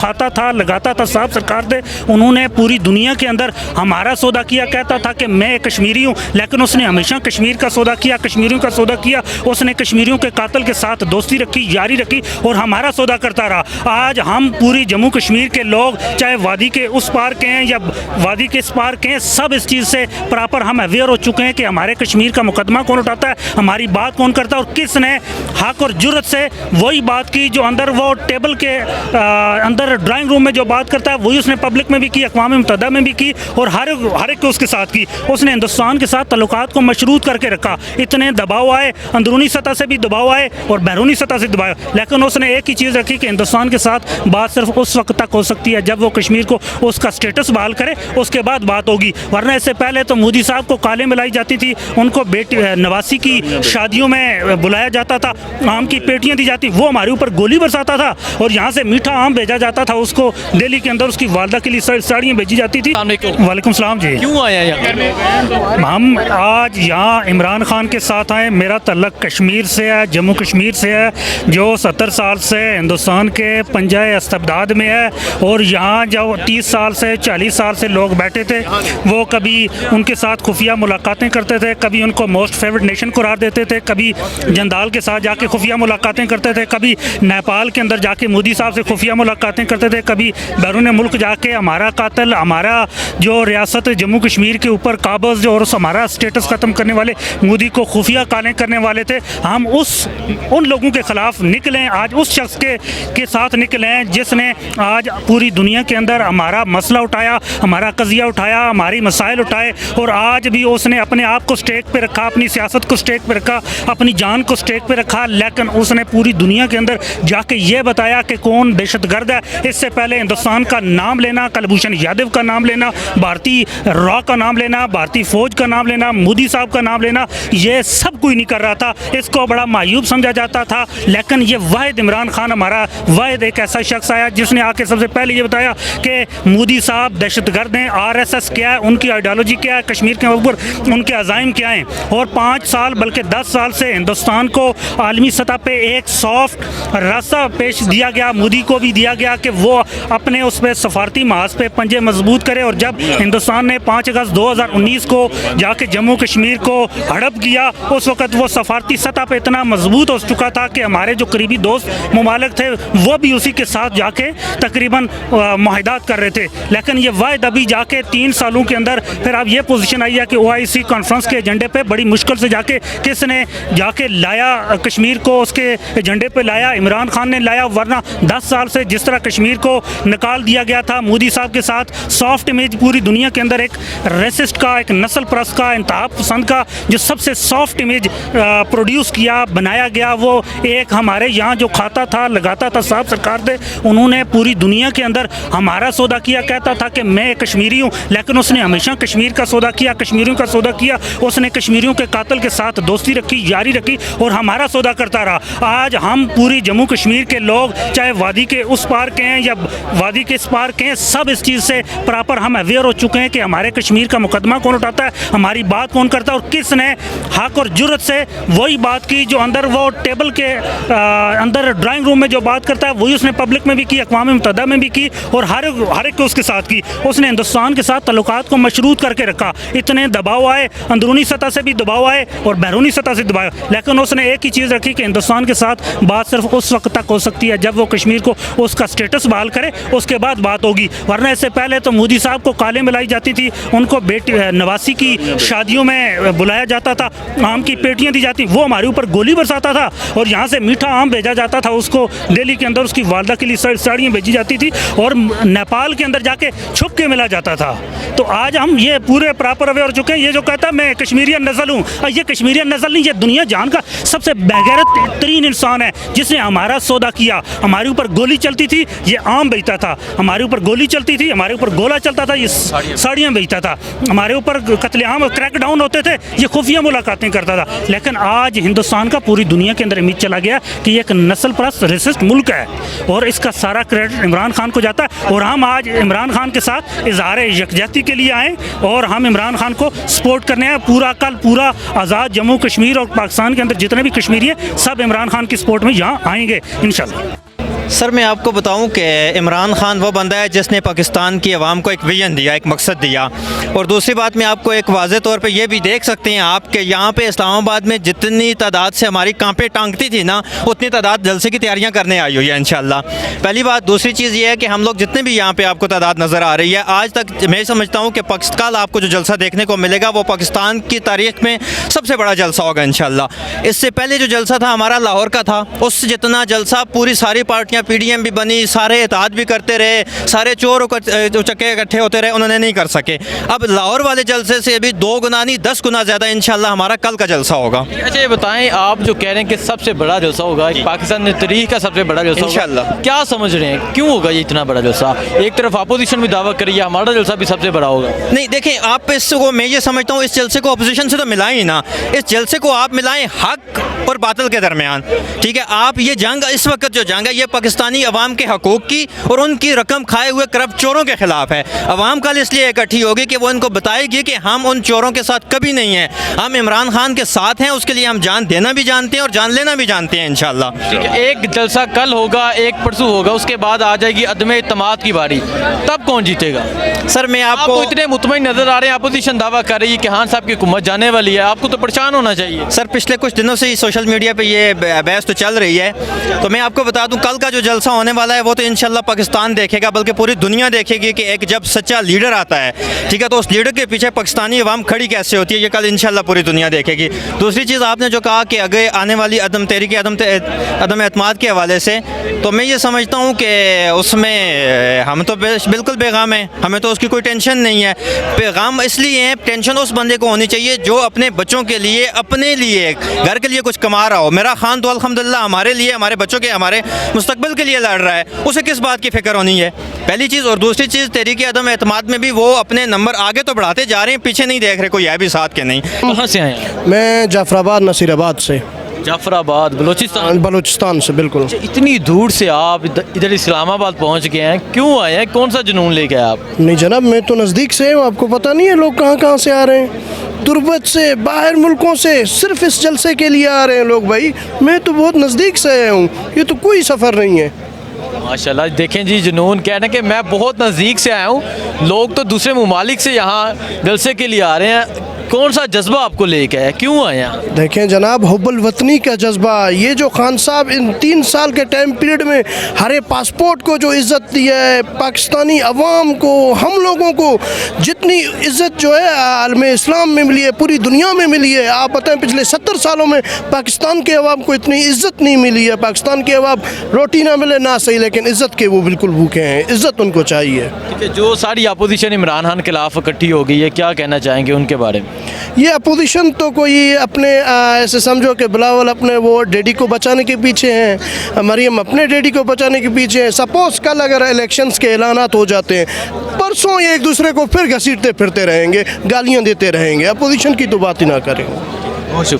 کھاتا تھا لگاتا تھا صاحب سرکار تھے، انہوں نے پوری دنیا کے اندر ہمارا سودا کیا، کہتا تھا کہ میں کشمیری ہوں، لیکن اس نے ہمیشہ کشمیر کا سودا کیا، کشمیریوں کا سودا کیا، اس نے کشمیریوں کے قاتل کے ساتھ دوستی رکھی، یاری رکھی اور ہمارا سودا کرتا رہا۔ آج ہم پوری جموں کشمیر کے لوگ چاہے وادی کے اس پار کے ہیں یا وادی کے اس پار کے ہیں، سب اس چیز سے پراپر ہم اویئر ہو چکے ہیں کہ ہمارے کشمیر کا مقدمہ کون اٹھاتا ہے، ہماری بات کون کرتا ہے، اور کس نے حق اور جرت سے وہی بات کی جو اندر وہ ٹیبل کے اندر ڈرائنگ روم میں جو بات کرتا ہے وہی اس نے پبلک میں بھی کی، اقوام متحدہ میں بھی کی اور ہر ایک کو اس کے ساتھ کی۔ اس نے ہندوستان کے ساتھ تعلقات کو مشروط کر کے رکھا، اتنے دباؤ آئے، اندرونی سطح سے بھی دباؤ آئے اور بیرونی سطح سے دباؤ، لیکن اس نے ایک ہی چیز رکھی کہ ہندوستان کے ساتھ بات صرف اس وقت تک ہو سکتی ہے جب وہ کشمیر کو اس کا سٹیٹس بحال کرے، اس کے بعد بات ہوگی، ورنہ اس سے پہلے تو مودی صاحب کو کالیں ملائی جاتی تھی، ان کو نواسی کی شادیوں میں بلایا جاتا تھا، آم کی پیٹیاں دی جاتی، وہ ہمارے اوپر گولی برساتا تھا اور یہاں سے میٹھا آم بھیجا جاتا تھا، اس کو دہلی کے اندر اس کی والدہ کے لیے ساڑیاں بھیجی جاتی تھی۔ وعلیکم السلام جی، کیوں آیا یہاں؟ ہم آج یہاں عمران خان کے ساتھ آئے، میرا تعلق کشمیر سے ہے، جموں کشمیر سے ہے، جو 70 سال سے ہندوستان کے پنجہ استبداد میں ہے، اور یہاں جو 30 سال سے 40 سال سے لوگ بیٹھے تھے وہ کبھی ان کے ساتھ خفیہ ملاقاتیں کرتے تھے، کبھی ان کو موسٹ فیورٹ نیشن قرار دیتے تھے، کبھی جندال کے ساتھ جا کے خفیہ ملاقاتیں کرتے تھے، کبھی نیپال کے اندر جا کے مودی صاحب سے خفیہ ملاقاتیں کرتے تھے، کبھی بیرون ملک جا کے ہمارا قاتل، ہمارا جو ریاست جموں کشمیر کے اوپر قابض جو اور ہمارا سٹیٹس ختم کرنے والے مودی کو خفیہ کالیں کرنے والے تھے، ہم ان لوگوں کے خلاف نکلیں، آج اس شخص کے ساتھ نکلیں جس نے آج پوری دنیا کے اندر ہمارا مسئلہ اٹھایا، ہمارا قضیہ اٹھایا، ہماری مسائل اٹھائے، اور آج بھی اس نے اپنے آپ کو سٹیک پہ رکھا، اپنی سیاست کو سٹیک پہ رکھا، اپنی جان کو سٹیک پہ رکھا، لیکن اس نے پوری دنیا کے اندر جا کے یہ بتایا کہ کون دہشت گرد ہے۔ اس سے پہلے ہندوستان کا نام لینا، کلبھوشن یادو کا نام لینا، بھارتی را کا نام لینا، بھارتی فوج کا نام لینا، مودی صاحب کا نام لینا، یہ سب کوئی نہیں کر رہا تھا، اس کو بڑا معیوب سمجھا جاتا تھا، لیکن یہ واحد عمران خان ہمارا واحد ایک ایسا شخص آیا جس نے آ کے سب سے پہلے یہ بتایا کہ مودی صاحب دہشت گرد ہیں، RSS کیا ہے، ان کی آئیڈیالوجی کیا ہے، کشمیر کے اوپر ان کے عزائم کیا ہیں، اور 5 سال بلکہ 10 سال سے ہندوستان کو عالمی سطح پہ ایک سافٹ راستہ پیش دیا گیا، مودی کو بھی دیا گیا کہ وہ اپنے اس پہ سفارتی محاذ پہ پنجے مضبوط کرے، اور جب ہندوستان نے 5 اگست 2019 کو جا کے جموں کشمیر کو ہڑپ کیا، اس وقت وہ سفارتی سطح پہ اتنا مضبوط ہو چکا تھا کہ ہمارے جو قریبی دوست ممالک تھے وہ بھی اسی کے ساتھ جا کے تقریباً معاہدات کر رہے تھے، لیکن یہ واحد ابھی جا کے 3 سالوں کے اندر پھر اب یہ پوزیشن آئی ہے کہ OIC کانفرنس کے ایجنڈے پہ بڑی مشکل سے جا کے کس نے جا کے لایا کشمیر کو، اس کے ایجنڈے پہ لایا، عمران خان نے لایا، ورنہ 10 سال سے جس طرح کشمیر کو نکال دیا گیا تھا مودی صاحب کے ساتھ، سافٹ امیج پوری دنیا کے اندر ایک ریسسٹ کا، ایک نسل پرست کا، انتہا پسند کا جو سب سے سافٹ امیج پروڈیوس کیا، بنایا گیا، وہ ایک ہمارے یہاں جو کھاتا تھا لگاتا تھا صاحب سرکار تھے، انہوں نے پوری دنیا کے اندر ہمارا سودا کیا، کہتا تھا کہ میں کشمیری ہوں، لیکن اس نے ہمیشہ کشمیر کا سودا کیا، کشمیریوں کا سودا کیا، اس نے کشمیریوں کے قاتل کے ساتھ دوستی رکھی، یاری رکھی اور ہمارا سودا کرتا رہا۔ آج ہم پوری جموں کشمیر کے لوگ چاہے وادی کے اس پار کے ہیں یا وادی کے اس پار کے ہیں، سب اس چیز سے پراپر ہم اویئر ہو چکے ہیں کہ ہمارے کشمیر کا مقدمہ کون اٹھاتا ہے، ہماری بات کون کرتا ہے، اور کس نے حق اور جرت سے وہی بات کی جو اندر وہ ٹیبل کے اندر ڈرائنگ روم میں جو بات کرتا ہے وہی اس نے پبلک میں بھی کی، اقوام متحدہ میں بھی کی اور ہر ایک کو اس کے ساتھ کی۔ اس نے ہندوستان کے ساتھ تعلقات کو مشروط کر کے رکھا، اتنے دباؤ آئے، اندرونی سطح سے بھی دباؤ آئے اور بیرونی سطح سے دباؤ، لیکن اس نے ایک ہی چیز رکھی کہ ہندوستان کے ساتھ بات صرف اس وقت تک ہو سکتی ہے جب وہ کشمیر کو اس کا سٹیٹس بحال کرے، اس کے بعد بات ہوگی، ورنہ اس سے پہلے تو مودی صاحب کو کالیں ملائی جاتی تھی، ان کو نواسی کی شادیوں میں بلایا جاتا تھا، آم کی پیٹیاں دی جاتی، وہ ہمارے اوپر گولی برساتا تھا اور یہاں سے میٹھا آم بھیجا جاتا تھا، اس کو دہلی کے اندر اس کی والدہ کے لیے ساڑیاں بھیجی جاتی تھی اور نیپال کے اندر جا کے چھپ کے ملا جاتا تھا۔ تو آج ہم یہ پورے پراپر اوے ہو چکے ہیں، یہ جو کہتا ہے میں کشمیریان نسل ہوں، یہ کشمیریان نسل نہیں، یہ دنیا جان کا سب سے بغیرت ترین انسان ہے جس نے ہمارا سودا کیا، ہمارے اوپر گولی چلتی تھی یہ آم بیچتا تھا، ہمارے اوپر گولی چلتی تھی، ہمارے اوپر گولا چلتا تھا یہ ساڑیاں بیچتا تھا، ہمارے اوپر قتل عام کریک ڈاؤن ہوتے تھے یہ خفیہ ملاقاتیں کرتا تھا، لیکن آج ہندوستان کا پوری دنیا کے اندر امید چلا گیا کہ یہ ایک نسل پرست ریسسٹ ملک ہے اور اس کا سارا کریڈٹ عمران خان کو جاتا ہے، اور ہم آج عمران خان کے ساتھ اظہار یکجہتی کے لیے آئیں اور ہم عمران خان کو سپورٹ کرنے ہیں، پورا آزاد جموں کشمیر اور پاکستان کے اندر جتنے بھی کشمیری ہیں سب عمران خان کی سپورٹ میں یہاں آئیں گے انشاءاللہ۔ سر میں آپ کو بتاؤں کہ عمران خان وہ بندہ ہے جس نے پاکستان کی عوام کو ایک ویژن دیا، ایک مقصد دیا. اور دوسری بات میں آپ کو ایک واضح طور پہ یہ بھی دیکھ سکتے ہیں آپ کہ یہاں پہ اسلام آباد میں جتنی تعداد سے ہماری کانپیں ٹانگتی تھی نا، اتنی تعداد جلسے کی تیاریاں کرنے آئی ہوئی ہے انشاءاللہ. پہلی بات. دوسری چیز یہ ہے کہ ہم لوگ جتنے بھی یہاں پہ آپ کو تعداد نظر آ رہی ہے، آج تک میں سمجھتا ہوں کہ کل آپ کو جو جلسہ دیکھنے کو ملے گا وہ پاکستان کی تاریخ میں سب سے بڑا جلسہ ہوگا انشاءاللہ. اس سے پہلے جو جلسہ تھا ہمارا لاہور کا تھا، اس جتنا جلسہ پوری ساری پارٹیاں پی ڈی ایم بھی بنی، سارے اتحاد بھی کرتے رہے، سارے چور چکے اکٹھے ہوتے رہے، انہوں نے نہیں کر سکے. اب لاہور والے جلسے سے بھی 2 گنا نہیں 10 گنا زیادہ انشاءاللہ ہمارا کل کا جلسہ ہوگا. اچھا یہ بتائیں، آپ جو کہہ رہے ہیں کہ سب سے بڑا جلسہ ہوگا، پاکستان میں تاریخ کا سب سے بڑا جلسہ ہوگا، انشاءاللہ. کیا سمجھ رہے ہیں کیوں ہوگا یہ اتنا بڑا جلسہ؟ ایک طرف اپوزیشن بھی دعویٰ کر رہی ہے ہمارا جلسہ بھی سب سے بڑا ہوگا. نہیں دیکھیں، آپ اس کو میں یہ سمجھتا ہوں اس جلسے کو اپوزیشن سے تو ملائیں ہی نا، اس جلسے کو آپ ملائیں حق اور باطل کے درمیان. ٹھیک ہے، آپ یہ جنگ، اس وقت جو جنگ ہے یہ پاکستانی عوام کے حقوق کی اور ان کی رقم کھائے ہوئے کرپٹ چوروں کے خلاف ہے. عوام کل اس لیے اکٹھی ہوگی کہ وہ ان کو بتائے گی کہ ہم ان چوروں کے ساتھ کبھی نہیں ہیں، ہم عمران خان کے ساتھ ہیں. اس کے لیے ہم جان دینا بھی جانتے ہیں اور جان لینا بھی جانتے ہیں انشاءاللہ. ٹھیک ہے، ایک جلسہ کل ہوگا، ایک پرسوں ہوگا، اس کے بعد آ جائے گی عدم اعتماد کی باری، تب کون جیتے گا؟ سر میں آپ آپ کو تو اتنے مطمئن نظر آ رہے ہیں، اپوزیشن دعویٰ کر رہی ہے کہ خان صاحب کی حکومت جانے والی ہے، آپ کو تو پریشان ہونا چاہیے. سر پچھلے کچھ دنوں سے ہی سوشل میڈیا پہ یہ بحث تو چل رہی ہے، تو میں آپ کو بتا دوں کل کا جو جلسہ ہونے والا ہے وہ تو انشاءاللہ پاکستان دیکھے گا، بلکہ پوری دنیا دیکھے گی کہ ایک جب سچا لیڈر آتا ہے، ٹھیک ہے، تو اس لیڈر کے پیچھے پاکستانی عوام کھڑی کیسے ہوتی ہے، یہ کل انشاءاللہ پوری دنیا دیکھے گی. دوسری چیز آپ نے جو کہا کہ آگے آنے والی عدم اعتماد کے حوالے سے، تو میں یہ سمجھتا ہوں کہ اس میں ہم تو بالکل پیغام ہیں، ہمیں تو اس کی کوئی ٹینشن نہیں ہے. پیغام اس لیے ہے، ٹینشن اس بندے کو ہونی چاہیے جو اپنے بچوں کے لیے، اپنے لیے، گھر کے لیے کچھ کما رہا ہو. میرا خان تو الحمدللہ ہمارے لیے، ہمارے بچوں کے، ہمارے مستقبل کے لیے لڑ رہا ہے، اسے کس بات کی فکر ہونی ہے؟ پہلی چیز. اور دوسری چیز، تحریک عدم اعتماد میں بھی وہ اپنے نمبر آگے تو بڑھاتے جا رہے ہیں، پیچھے نہیں دیکھ رہے کوئی ہے بھی ساتھ کے نہیں. کہاں سے آئے ہیں؟ میں جعفر آباد نصیر آباد سے. جعفر آباد بلوچستان. بلوچستان سے بالکل. اتنی دور سے آپ ادھر اسلام آباد پہنچ گئے ہیں، کیوں آئے ہیں؟ کون سا جنون لے کے آئے آپ؟ نہیں جناب، میں تو نزدیک سے ہوں، آپ کو پتہ نہیں ہے لوگ کہاں کہاں سے آ رہے ہیں، تربت سے، باہر ملکوں سے، صرف اس جلسے کے لیے آ رہے ہیں لوگ. بھائی میں تو بہت نزدیک سے آیا ہوں، یہ تو کوئی سفر نہیں ہے. ماشاءاللہ دیکھیں جی، جنون کہہ رہے ہیں کہ میں بہت نزدیک سے آیا ہوں، لوگ تو دوسرے ممالک سے یہاں جلسے کے لیے آ رہے ہیں. کون سا جذبہ آپ کو لے کے آیا، کیوں آئے ہیں؟ دیکھیں جناب، حب الوطنی کا جذبہ، یہ جو خان صاحب ان 3 سال کے ٹائم پیریڈ میں ہر پاسپورٹ کو جو عزت دی ہے، پاکستانی عوام کو، ہم لوگوں کو جتنی عزت جو ہے عالم اسلام میں ملی ہے، پوری دنیا میں ملی ہے. آپ بتائیں پچھلے 70 سالوں میں پاکستان کے عوام کو اتنی عزت نہیں ملی ہے. پاکستان کے عوام روٹی نہ ملے نہ صحیح، لیکن عزت کے وہ بالکل بھوکے ہیں، عزت ان کو چاہیے. ٹھیک ہے، جو ساری اپوزیشن عمران خان کے خلاف اکٹھی ہو گئی ہے، کیا کہنا چاہیں گے ان کے بارے میں؟ یہ اپوزیشن تو کوئی اپنے ایسے سمجھو کہ بلاول اپنے وہ ڈیڈی کو بچانے کے پیچھے ہیں، مریم اپنے ڈیڈی کو بچانے کے پیچھے ہیں. سپوز کل اگر الیکشنز کے اعلانات ہو جاتے ہیں، پرسوں یہ ایک دوسرے کو پھر گھسیٹتے پھرتے رہیں گے، گالیاں دیتے رہیں گے. اپوزیشن کی تو بات ہی نہ کریں. بہت شکریہ.